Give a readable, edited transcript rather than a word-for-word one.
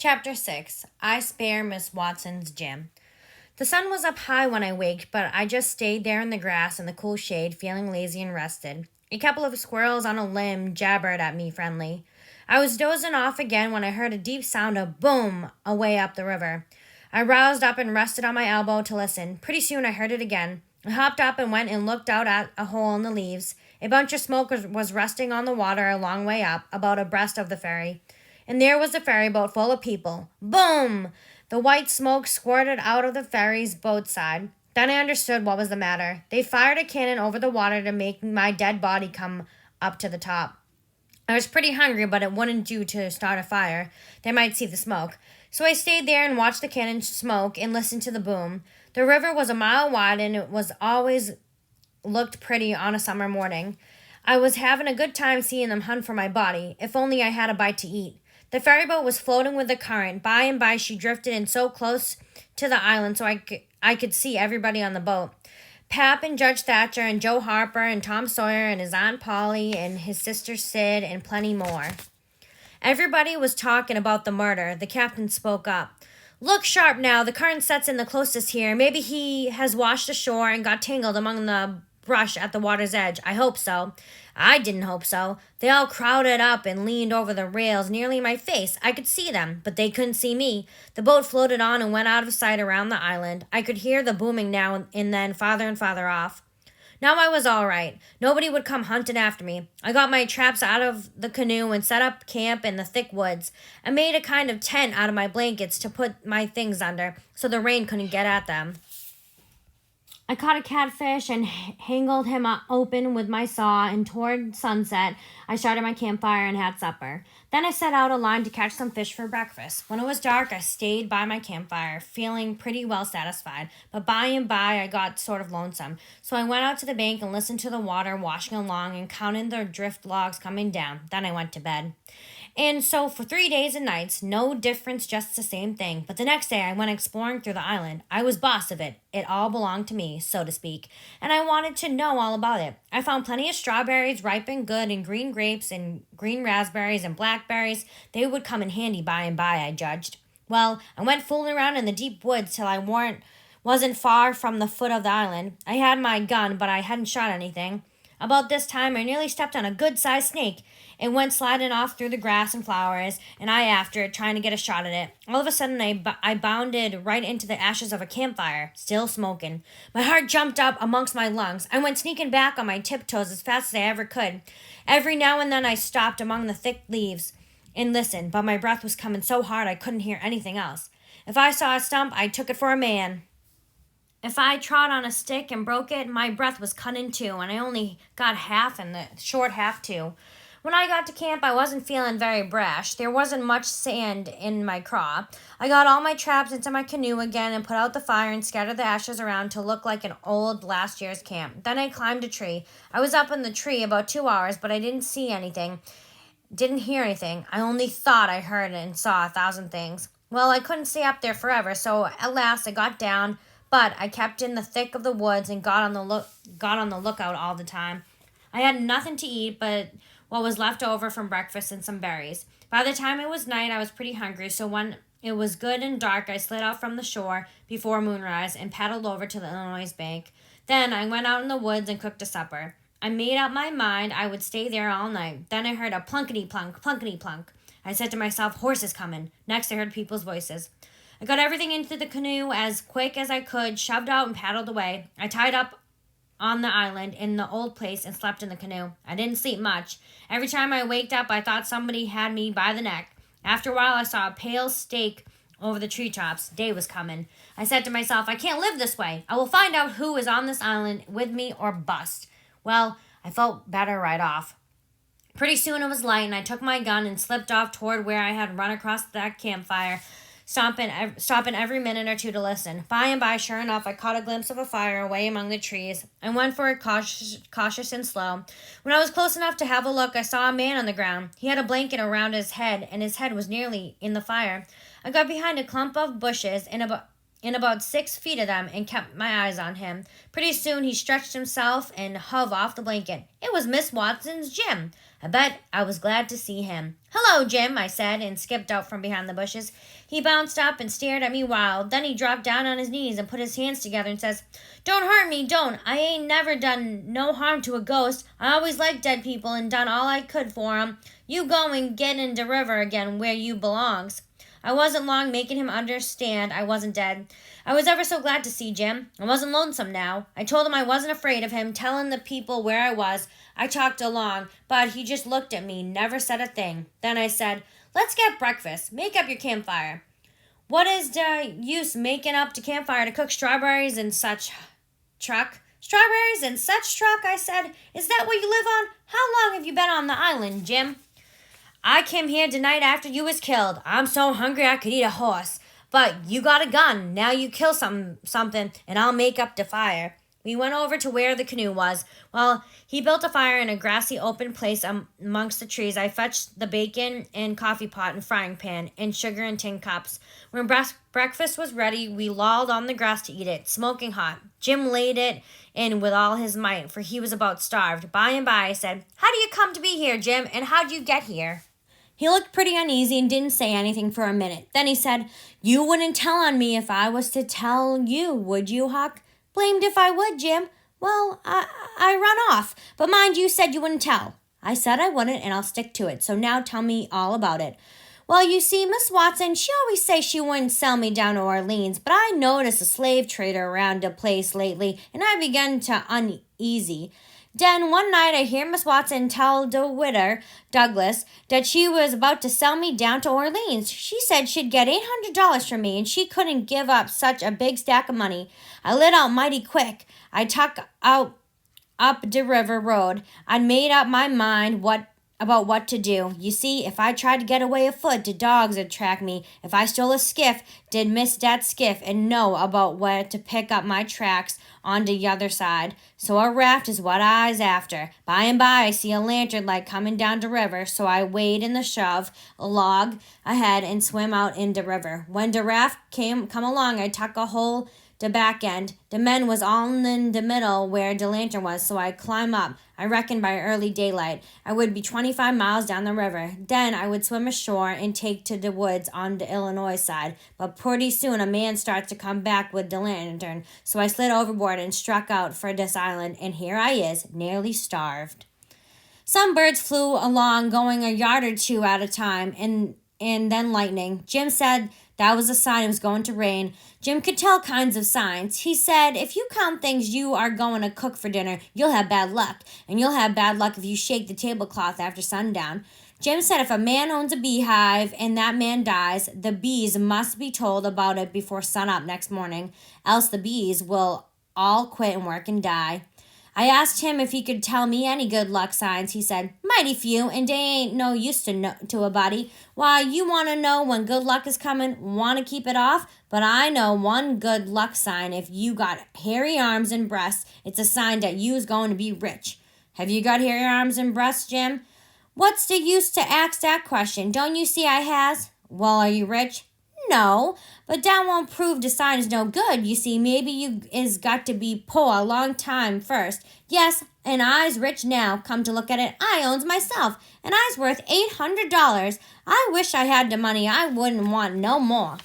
Chapter 6. I Spare Miss Watson's Gym. The sun was up high when I waked, but I just stayed there in the grass in the cool shade, feeling lazy and rested. A couple of squirrels on a limb jabbered at me friendly. I was dozing off again when I heard a deep sound of boom away up the river. I roused up and rested on my elbow to listen. Pretty soon I heard it again. I hopped up and went and looked out at a hole in the leaves. A bunch of smoke was resting on the water a long way up, about abreast of the ferry. And there was the ferry boat full of people. Boom! The white smoke squirted out of the ferry's boat side. Then I understood what was the matter. They fired a cannon over the water to make my dead body come up to the top. I was pretty hungry, but it wouldn't do to start a fire. They might see the smoke. So I stayed there and watched the cannon smoke and listened to the boom. The river was a mile wide and it was always looked pretty on a summer morning. I was having a good time seeing them hunt for my body. If only I had a bite to eat. The ferryboat was floating with the current. By and by, she drifted in so close to the island so I could see everybody on the boat. Pap and Judge Thatcher and Joe Harper and Tom Sawyer and his Aunt Polly and his sister Sid and plenty more. Everybody was talking about the murder. The captain spoke up. Look sharp now. The current sets in the closest here. Maybe he has washed ashore and got tangled among the brush at the water's edge. I hope so. I didn't hope so. They all crowded up and leaned over the rails nearly in my face. I could see them, but they couldn't see me. The boat floated on and went out of sight around the island. I could hear the booming now and then farther and farther off. Now I was all right. Nobody would come hunting after me. I got my traps out of the canoe and set up camp in the thick woods. I made a kind of tent out of my blankets to put my things under so the rain couldn't get at them. I caught a catfish and hangled him open with my saw, and toward sunset, I started my campfire and had supper. Then I set out a line to catch some fish for breakfast. When it was dark, I stayed by my campfire, feeling pretty well satisfied, but by and by I got sort of lonesome. So I went out to the bank and listened to the water washing along and counted the drift logs coming down. Then I went to bed. And so for 3 days and nights, no difference, just the same thing. But the next day I went exploring through the island. I was boss of it. It all belonged to me, so to speak. And I wanted to know all about it. I found plenty of strawberries, ripe and good, and green grapes, and green raspberries, and blackberries. They would come in handy by and by, I judged. Well, I went fooling around in the deep woods till I wasn't far from the foot of the island. I had my gun, but I hadn't shot anything. About this time, I nearly stepped on a good-sized snake. It went sliding off through the grass and flowers, and I after it, trying to get a shot at it. All of a sudden, I bounded right into the ashes of a campfire, still smoking. My heart jumped up amongst my lungs. I went sneaking back on my tiptoes as fast as I ever could. Every now and then, I stopped among the thick leaves and listened, but my breath was coming so hard I couldn't hear anything else. If I saw a stump, I took it for a man. If I trod on a stick and broke it, my breath was cut in two, and I only got half and the short half too. When I got to camp, I wasn't feeling very brash. There wasn't much sand in my craw. I got all my traps into my canoe again and put out the fire and scattered the ashes around to look like an old last year's camp. Then I climbed a tree. I was up in the tree about 2 hours, but I didn't see anything, didn't hear anything. I only thought I heard and saw 1,000 things. Well, I couldn't stay up there forever, so at last I got down, but I kept in the thick of the woods and got on the lookout all the time. I had nothing to eat but what was left over from breakfast and some berries. By the time it was night, I was pretty hungry, so when it was good and dark, I slid out from the shore before moonrise and paddled over to the Illinois bank. Then I went out in the woods and cooked a supper. I made up my mind I would stay there all night. Then I heard a plunkety-plunk, plunkety-plunk. I said to myself, horses coming. Next, I heard people's voices. I got everything into the canoe as quick as I could, shoved out and paddled away. I tied up on the island in the old place and slept in the canoe. I didn't sleep much. Every time I waked up, I thought somebody had me by the neck. After a while, I saw a pale stake over the treetops. Day was coming. I said to myself, I can't live this way. I will find out who is on this island with me or bust. Well, I felt better right off. Pretty soon it was light, and I took my gun and slipped off toward where I had run across that campfire, stopping every minute or two to listen. By and by, sure enough, I caught a glimpse of a fire away among the trees. I went for it cautious and slow. When I was close enough to have a look, I saw a man on the ground. He had a blanket around his head, and his head was nearly in the fire. I got behind a clump of bushes, and in about 6 feet of them and kept my eyes on him. Pretty soon he stretched himself and hove off the blanket. It was Miss Watson's Jim. I bet I was glad to see him. "Hello, Jim," I said, and skipped out from behind the bushes. He bounced up and stared at me wild. Then he dropped down on his knees and put his hands together and says, "Don't hurt me, don't. I ain't never done no harm to a ghost. I always liked dead people and done all I could for 'em. You go and get in de river again where you belongs." I wasn't long making him understand I wasn't dead. I was ever so glad to see Jim. I wasn't lonesome now. I told him I wasn't afraid of him, telling the people where I was. I talked along, but he just looked at me, never said a thing. Then I said, "Let's get breakfast. Make up your campfire." "What is the use making up the campfire to cook strawberries and such, truck?" "Strawberries and such, truck," I said. "Is that what you live on? How long have you been on the island, Jim?" "I came here the night after you was killed. I'm so hungry I could eat a horse. But you got a gun. Now you kill something, and I'll make up the fire." We went over to where the canoe was. While he built a fire in a grassy open place amongst the trees, I fetched the bacon and coffee pot and frying pan and sugar in tin cups. When breakfast was ready, we lolled on the grass to eat it, smoking hot. Jim laid it in with all his might, for he was about starved. By and by, I said, "How do you come to be here, Jim, and how'd you get here?" He looked pretty uneasy and didn't say anything for a minute. Then he said, "You wouldn't tell on me if I was to tell you, would you, Huck?" "Blamed if I would, Jim. Well, I run off. But mind, you said you wouldn't tell." "I said I wouldn't, and I'll stick to it. So now tell me all about it." "Well, you see, Miss Watson, she always say she wouldn't sell me down to Orleans, but I noticed a slave trader around the place lately, and I begun to uneasy. Then one night I hear Miss Watson tell the widder, Douglas, that she was about to sell me down to Orleans. She said she'd get $800 from me, and she couldn't give up such a big stack of money. I lit out mighty quick. I tuck out up the river road. I'd made up my mind about what to do. You see, if I tried to get away afoot, the dogs would track me. If I stole a skiff, did miss that skiff and know about where to pick up my tracks on the other side. So a raft is what I's after. By and by, I see a lantern light coming down the river, so I wade in the shove, a log ahead, and swim out in the river. When the raft come along, I tuck a hole the back end. The men was all in the middle where the lantern was, so I climb up. I reckon by early daylight I would be 25 miles down the river. Then I would swim ashore and take to the woods on the Illinois side. But pretty soon a man starts to come back with the lantern, so I slid overboard and struck out for this island, and here I is, nearly starved. Some birds flew along, going a yard or two at a time, and then lightning. Jim said that was a sign it was going to rain. Jim could tell kinds of signs. He said, "If you count things you are going to cook for dinner, you'll have bad luck. And you'll have bad luck if you shake the tablecloth after sundown." Jim said if a man owns a beehive and that man dies, the bees must be told about it before sunup next morning, else the bees will all quit and work and die. I asked him if he could tell me any good luck signs. He said, "Mighty few, and they ain't no use to a body. Why, you want to know when good luck is coming, want to keep it off? But I know one good luck sign. If you got hairy arms and breasts, it's a sign that you's going to be rich." "Have you got hairy arms and breasts, Jim?" "What's the use to ask that question? Don't you see I has?" "Well, are you rich?" "No, but that won't prove the sign is no good. You see, maybe you is got to be poor a long time first. Yes, and I's rich now. Come to look at it, I owns myself, and I's worth $800. I wish I had the money. I wouldn't want no more."